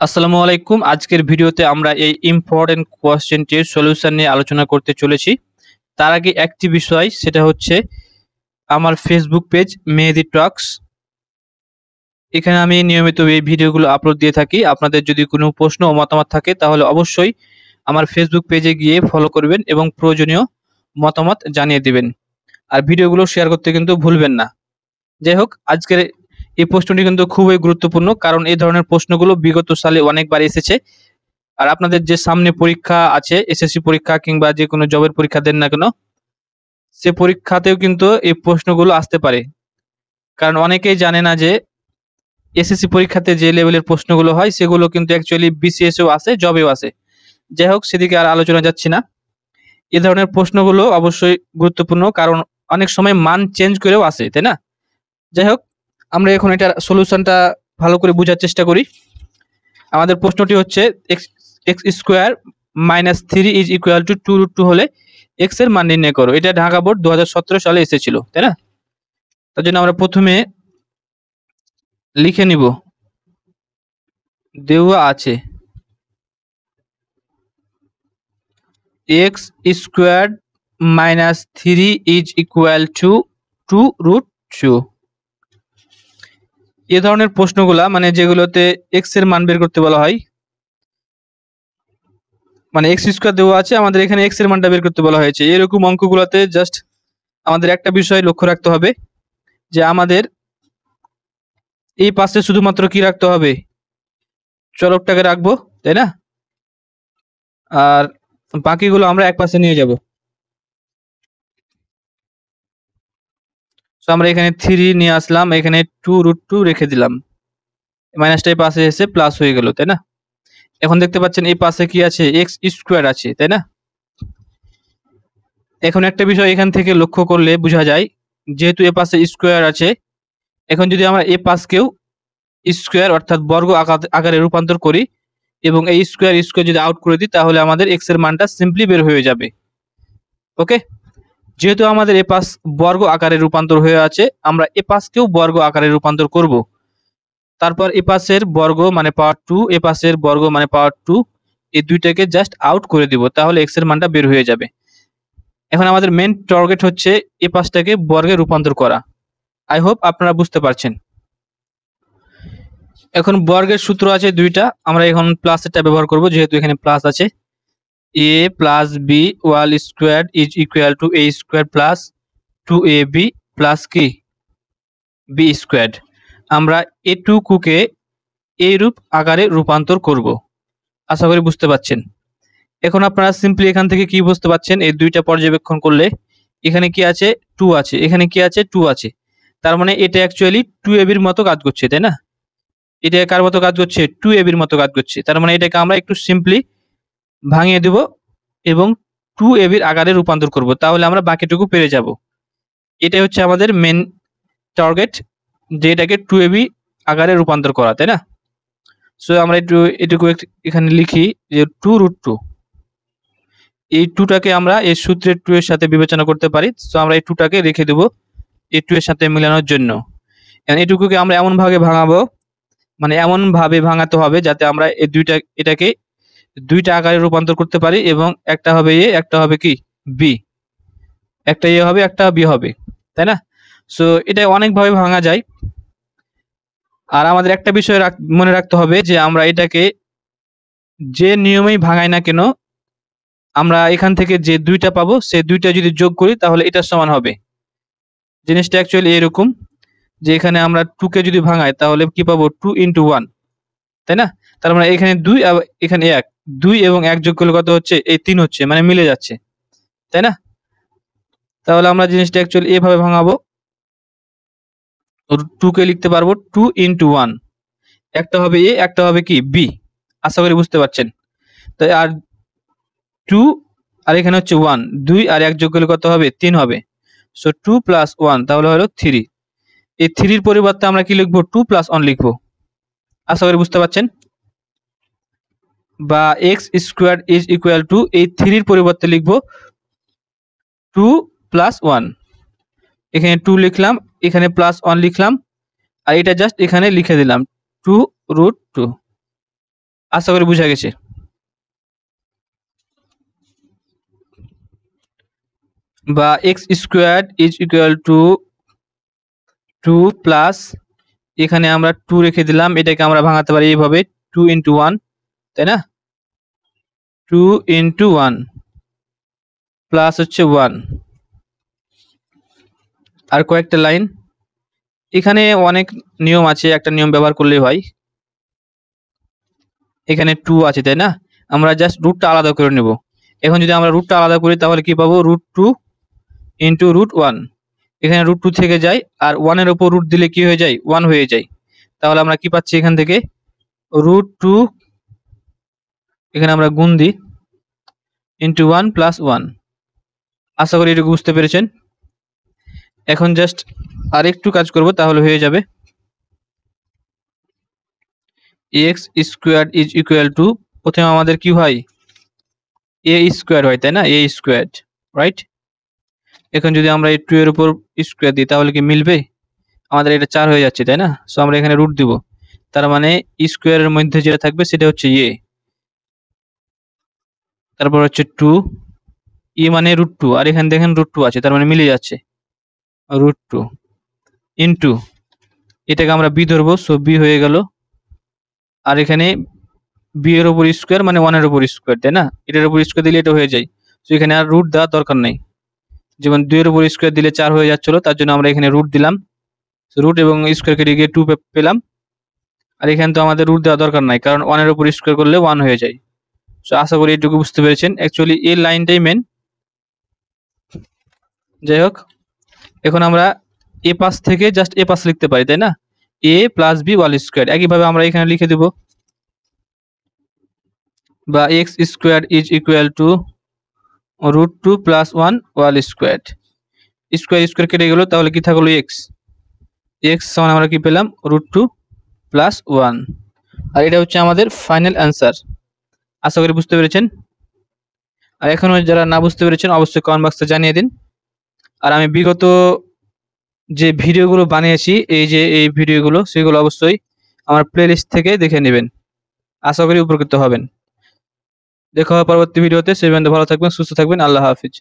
আসসালামু আলাইকুম। আজকের ভিডিওতে আমরা এই ইম্পোর্টেন্ট কোয়েশ্চেনটির সলিউশন নিয়ে আলোচনা করতে চলেছি। তার আগে একটি বিষয়, সেটা হচ্ছে আমার ফেসবুক পেজ মেহেদি টক্স। এখানে আমি নিয়মিত এই ভিডিওগুলো আপলোড দিয়ে থাকি। আপনাদের যদি কোনো প্রশ্ন ও মতামত থাকে তাহলে অবশ্যই আমার ফেসবুক পেজে গিয়ে ফলো করবেন এবং প্রয়োজনীয় মতামত জানিয়ে দিবেন। আর ভিডিওগুলো শেয়ার করতে কিন্তু ভুলবেন না। যাই হোক, আজকের এই প্রশ্নটি কিন্তু খুবই গুরুত্বপূর্ণ, কারণ এই ধরনের প্রশ্নগুলো বিগত সালে অনেকবার এসেছে। আর আপনাদের যে সামনে পরীক্ষা আছে, এসএসসি পরীক্ষা কিংবা যে কোনো জবের পরীক্ষা দেন না কেন, সে পরীক্ষাতেও কিন্তু এই প্রশ্নগুলো আসতে পারে। কারণ অনেকেই জানে না যে এসএসসি পরীক্ষাতে যে লেভেলের প্রশ্নগুলো হয় সেগুলো কিন্তু অ্যাকচুয়ালি বিসিএসও আসে, জবেও আসে। যাই হোক, সেদিকে আর আলোচনা যাচ্ছি না। এ ধরনের প্রশ্নগুলো অবশ্যই গুরুত্বপূর্ণ, কারণ অনেক সময় মান চেঞ্জ করেও আসে, তাই না? যাই হোক, আমরা এখন এটার সলিউশনটা ভালো করে বোঝার চেষ্টা করি। আমাদের প্রশ্নটি হচ্ছে x square minus 3 is equal two 2√2 হলে এক্স এর মান নির্ণয় করো। এটা ঢাকা বোর্ড 2017 সালে এসেছিল, তাই না? তার জন্য আমরা প্রথমে লিখে নিব, দেওয়া আছে x square minus 3 is equal two 2√2। এ ধরনের প্রশ্নগুলা, মানে যেগুলোতে এক্স এর মান বের করতে বলা হয়, মানে এক্স স্কোয়ার দেওয়া আছে, আমাদের এখানে এক্স এর মানটা বের করতে বলা হয়েছে, এরকম অঙ্কগুলোতে জাস্ট আমাদের একটা বিষয় লক্ষ্য রাখতে হবে যে আমাদের এই পাশে শুধুমাত্র কি রাখতে হবে, চলকটাকে রাখবো, তাই না? আর বাকিগুলো আমরা এক পাশে নিয়ে যাব। তো আমরা এখানে 3 নিয়ে আসলাম, এখানে 2√2 রেখে দিলাম, মাইনাসটা এই পাশে এসে প্লাস হয়ে গেল, তাই না? এখন দেখতে পাচ্ছেন এই পাশে কি আছে, এক্স স্কোয়ার আছে, তাই না? এখন একটা বিষয় এখান থেকে লক্ষ্য করলে বোঝা যায়, যেহেতু এ পাশে স্কোয়ার আছে, এখন যদি আমরা এ পাশকেও স্কোয়ার অর্থাৎ বর্গ আকারে রূপান্তর করি এবং এই স্কোয়ার স্কোয়ার যদি আউট করে দিই, তাহলে আমাদের এক্স এর মানটা সিম্পলি বের হয়ে যাবে। ওকে, যেহেতু আমাদের এ পাশ বর্গ আকারে রূপান্তর হয়ে আছে, আমরা এ পাশকেও বর্গ আকারে রূপান্তর করব। তারপর এ পাশের বর্গ মানে পাওয়ার 2, এ পাশের বর্গ মানে পাওয়ার 2, এই দুইটাকে জাস্ট আউট করে দিব, তাহলে এক্স এর মানটা বের হয়ে যাবে। এখন আমাদের মেন টার্গেট হচ্ছে এ পাশটাকে বর্গে রূপান্তর করা। আই হোপ আপনারা বুঝতে পারছেন। এখন বর্গের সূত্র আছে দুইটা, আমরা এখন প্লাসেরটা ব্যবহার করব, যেহেতু এখানে প্লাস আছে। A plus B whole square is equal to A square plus 2ab plus কি বি স্কোয়ার। আমরা এটুকুকে এইরূপ আকারে রূপান্তর করব। আশা করি বুঝতে পারছেন। এখন আপনারা সিম্পলি এখান থেকে কি বুঝতে পারছেন, এই দুইটা পর্যবেক্ষণ করলে এখানে কি আছে, 2 আছে, এখানে কি আছে, 2 আছে। তার মানে এটা অ্যাকচুয়ালি 2ab এর মতো কাজ করছে, তাই না? এটা কার মতো কাজ করছে, 2ab এর মতো কাজ করছে। তার মানে এটাকে আমরা একটু সিম্পলি ভাঙিয়ে দেব এবং 2ab এর আকারে রূপান্তর করব, তাহলে আমরা বাকিটুকু পেরে যাব। এটাই হচ্ছে আমাদের মেন টার্গেট, যে এটাকে 2ab আকারে রূপান্তর করা, তাই না? সো আমরা এটুকু এখানে লিখি যে 2√2, এই 2টাকে আমরা এই সূত্রের 2 এর সাথে বিবেচনা করতে পারি। সো আমরা এই 2টাকে রেখে দেব এই 2 এর সাথে মিলানোর জন্য। এটুকুকে আমরা এমন ভাবে ভাঙাবো, মানে এমন ভাবে ভাঙাতে হবে যাতে আমরা এই এটাকে দুইটা আকারে রূপান্তর করতে পারি, এবং একটা হবে এ, একটা হবে কি বি, একটা এ হবে, একটা বি হবে, তাই না? সো এটা অনেকভাবে ভাঙা যায়। আর আমাদের একটা বিষয় মনে রাখতে হবে যে আমরা এটাকে যে নিয়মেই ভাঙাই না কেন, আমরা এখান থেকে যে দুইটা পাবো সে দুইটা যদি যোগ করি তাহলে এটার সমান হবে। জিনিসটা অ্যাকচুয়ালি এরকম যে এখানে আমরা 2 কে যদি ভাঙাই তাহলে কি পাবো, 2 × 1, তাই না? তার মানে এখানে 2 আর এখানে 1, 2 এবং 1 যোগ করলে কত হচ্ছে, এই 3 হচ্ছে, মানে মিলে যাচ্ছে, তাই না? তাহলে আমরা জিনিসটা অ্যাকচুয়ালি এভাবে ভাঙাবো, 2 কে লিখতে পারবো 2 × 1, একটা হবে এ, একটা হবে কি বি। আশা করি বুঝতে পারছেন। তাই আর 2 আর এখানে হচ্ছে 1, 2 আর 1 যোগ করলে কত হবে, 3 হবে। সো 2 + 1 তাহলে হলো 3। এই 3 এর পরিবর্তে আমরা কি লিখবো, 2 + 1 লিখবো। আশা করি বুঝতে পারছেন। বা X square is equal two এই 3 এর পরিবর্তে লিখবো 2 + 1। এখানে 2 লিখলাম, এখানে +1 লিখলাম, আর এটা জাস্ট এখানে লিখে দিলাম 2√2। আশা করি বুঝা গেছে। বা X square is equal to 2 plus এখানে আমরা 2 রেখে দিলাম, এটাকে আমরা ভাঙাতে পারি এইভাবে 2 ইন্টু 1, তাই না? 2 ইন্টু 1 প্লাস হচ্ছে 1। আর কয়েকটা লাইন এখানে অনেক নিয়ম আছে, একটা নিয়ম ব্যবহার করলেই হয়। এখানে 2 আছে, তাই না? আমরা জাস্ট রুটটা আলাদা করে নেব। এখন যদি আমরা রুটটা আলাদা করি তাহলে কি পাবো? √2 ইন্টু √1। এখানে √2 থেকে যায়, আর 1 এর উপর রুট দিলে কি হয়ে যায়? 1 হয়ে যায়। তাহলে আমরা কি পাচ্ছি এখান থেকে? √2 এখানে আমরা গুণ দিই ইন্টু 1 প্লাস 1। আশা করি এটুকু বুঝতে পেরেছেন। এখন জাস্ট আরেকটু কাজ করব তাহলে হয়ে যাবে। X square is equal two, প্রথমে আমাদের কি হয়? এ স্কোয়ার হয়, তাই না? এ স্কোয়ার, রাইট? এখন যদি আমরা এই 2 এর উপর স্কোয়ার দিই তাহলে কি মিলবে? আমাদের এটা 4 হয়ে যাচ্ছে, তাই না? সো আমরা এখানে রুট দিব, তার মানে স্কোয়ারের মধ্যে যেটা থাকবে সেটা হচ্ছে এ, তারপর হচ্ছে 2, ই মানে √2, আর এখানে দেখেন √2 আছে, তার মানে মিলে যাচ্ছে। √2 ইন্টু এটাকে আমরা বি ধরবো, সো বি হয়ে গেল। আর এখানে বি এর উপর স্কোয়ার মানে 1 এর উপর স্কোয়ার, তাই না? এটার উপর স্কোয়ার দিলে এটা হয়ে যায়। তো এখানে আর রুট দেওয়ার দরকার নেই, যেমন 2 এর উপর স্কোয়ার দিলে 4 হয়ে যাচ্ছিল, তার জন্য আমরা এখানে রুট দিলাম। রুট এবং স্কোয়ার কেটে গিয়ে 2 পেলাম। আর এখানে তো আমাদের রুট দেওয়ার দরকার নাই, কারণ 1 এর উপর স্কোয়ার করলে 1 হয়ে যায়। সো আশা করি এটুকু বুঝতে পেরেছেন। অ্যাকচুয়ালি এই লাইনটাই মেন। যাই হোক, এখন আমরা এ পাশ থেকে জাস্ট এ পাশ লিখতে পারি, তাই না? A plus B whole square. একইভাবে আমরা এখানে লিখে দেব, বা X square is equal to √2 plus 1 whole square. Square square কেটে গেল, তাহলে কি থাকলো? এক্স। এক্স সমান আমরা কি পেলাম? √2 প্লাস 1। আর এটা হচ্ছে আমাদের ফাইনাল অ্যান্সার। আশা করি বুঝতে পেরেছেন। আর এখনো যারা না বুঝতে পেরেছেন অবশ্যই কমেন্ট বক্সে জানিয়ে দিন। আর আমি বিগত যে ভিডিওগুলো বানিয়েছি, এই যে এই ভিডিওগুলো, সেগুলো অবশ্যই আমার প্লেলিস্ট থেকে দেখে নেবেন। আশা করি উপকৃত হবেন। দেখা হবে পরবর্তী ভিডিওতে। সেই পর্যন্ত ভালো থাকবেন, সুস্থ থাকবেন। আল্লাহ হাফিজ।